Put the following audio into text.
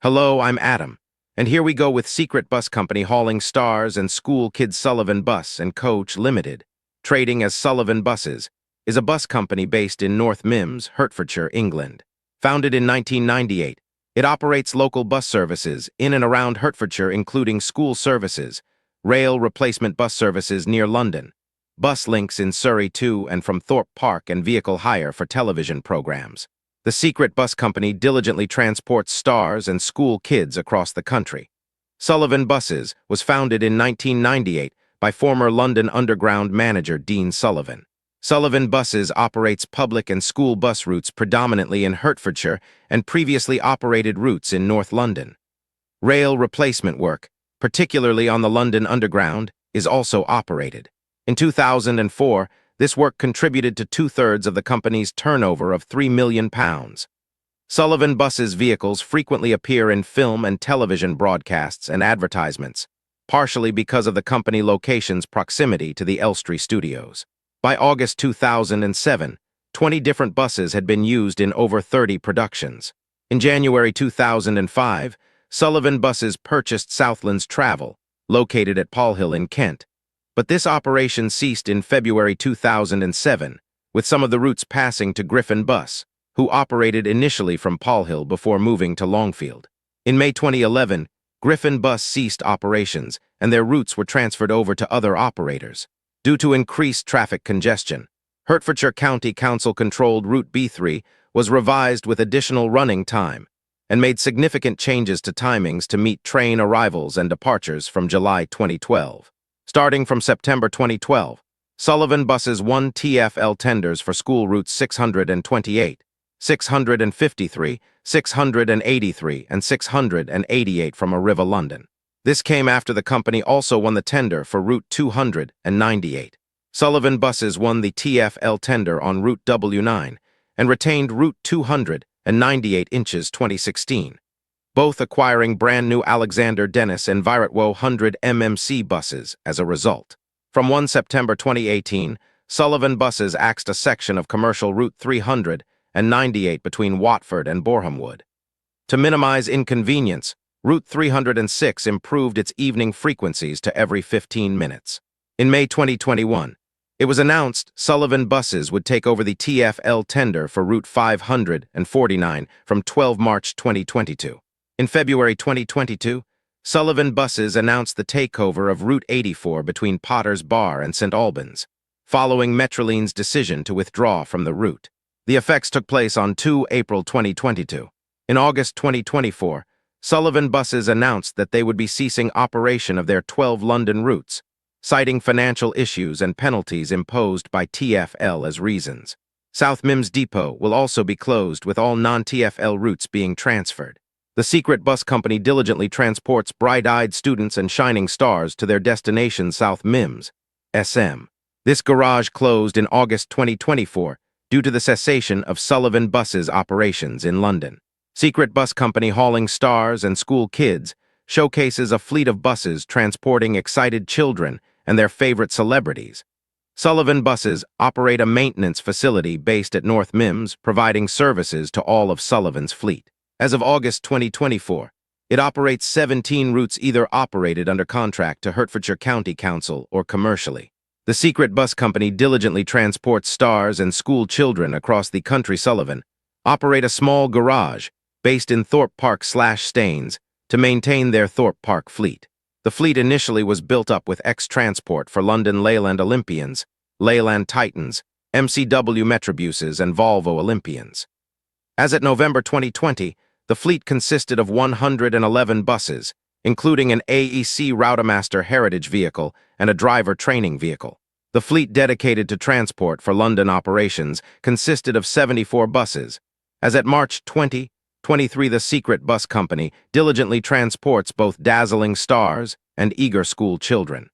Hello, I'm Adam, and here we go with Secret Bus Company hauling stars and school kids. Sullivan Bus and Coach Limited, trading as Sullivan Buses, is a bus company based in North Mimms, Hertfordshire, England. Founded in 1998, it operates local bus services in and around Hertfordshire, including school services, rail replacement bus services near London, bus links in Surrey to and from Thorpe Park, and vehicle hire for television programs. The Secret Bus Company diligently transports stars and school kids across the country. Sullivan Buses was founded in 1998 by former London Underground manager Dean Sullivan. Sullivan Buses operates public and school bus routes predominantly in Hertfordshire and previously operated routes in North London. Rail replacement work, particularly on the London Underground, is also operated. In 2004, this work contributed to two-thirds of the company's turnover of £3 million. Sullivan Buses vehicles frequently appear in film and television broadcasts and advertisements, partially because of the company location's proximity to the Elstree studios. By August 2007, 20 different buses had been used in over 30 productions. In January 2005, Sullivan Buses purchased Southlands Travel, located at Polhill in Kent. But this operation ceased in February 2007, with some of the routes passing to Griffin Bus, who operated initially from Polhill before moving to Longfield. In May 2011, Griffin Bus ceased operations, and their routes were transferred over to other operators. Due to increased traffic congestion, Hertfordshire County Council-controlled Route B3 was revised with additional running time and made significant changes to timings to meet train arrivals and departures from July 2012. Starting from September 2012, Sullivan Buses won TfL tenders for school routes 628, 653, 683, and 688 from Arriva London. This came after the company also won the tender for Route 298. Sullivan Buses won the TfL tender on Route W9 and retained Route 298 inches 2016, both acquiring brand-new Alexander Dennis and Viretwo 100 MMC buses as a result. From 1 September 2018, Sullivan Buses axed a section of commercial Route 398 between Watford and Borehamwood. To minimize inconvenience, Route 306 improved its evening frequencies to every 15 minutes. In May 2021, it was announced Sullivan Buses would take over the TfL tender for Route 549 from 12 March 2022. In February 2022, Sullivan Buses announced the takeover of Route 84 between Potters Bar and St Albans, following Metroline's decision to withdraw from the route. The effects took place on 2 April 2022. In August 2024, Sullivan Buses announced that they would be ceasing operation of their 12 London routes, citing financial issues and penalties imposed by TfL as reasons. South Mimms Depot will also be closed, with all non-TfL routes being transferred. The Secret Bus Company diligently transports bright-eyed students and shining stars to their destination, South Mimms, SM. This garage closed in August 2024 due to the cessation of Sullivan Buses operations in London. Secret Bus Company hauling stars and school kids showcases a fleet of buses transporting excited children and their favorite celebrities. Sullivan Buses operate a maintenance facility based at North Mimms, providing services to all of Sullivan's fleet. As of August 2024, it operates 17 routes either operated under contract to Hertfordshire County Council or commercially. The Secret Bus Company diligently transports stars and school children across the country. Sullivan operate a small garage based in Thorpe Park/Staines to maintain their Thorpe Park fleet. The fleet initially was built up with X-Transport for London Leyland Olympians, Leyland Titans, MCW Metrobuses, and Volvo Olympians. As at November 2020, the fleet consisted of 111 buses, including an AEC Routemaster heritage vehicle and a driver training vehicle. The fleet dedicated to transport for London operations consisted of 74 buses. As at March 2023, the Secret Bus Company diligently transports both dazzling stars and eager school children.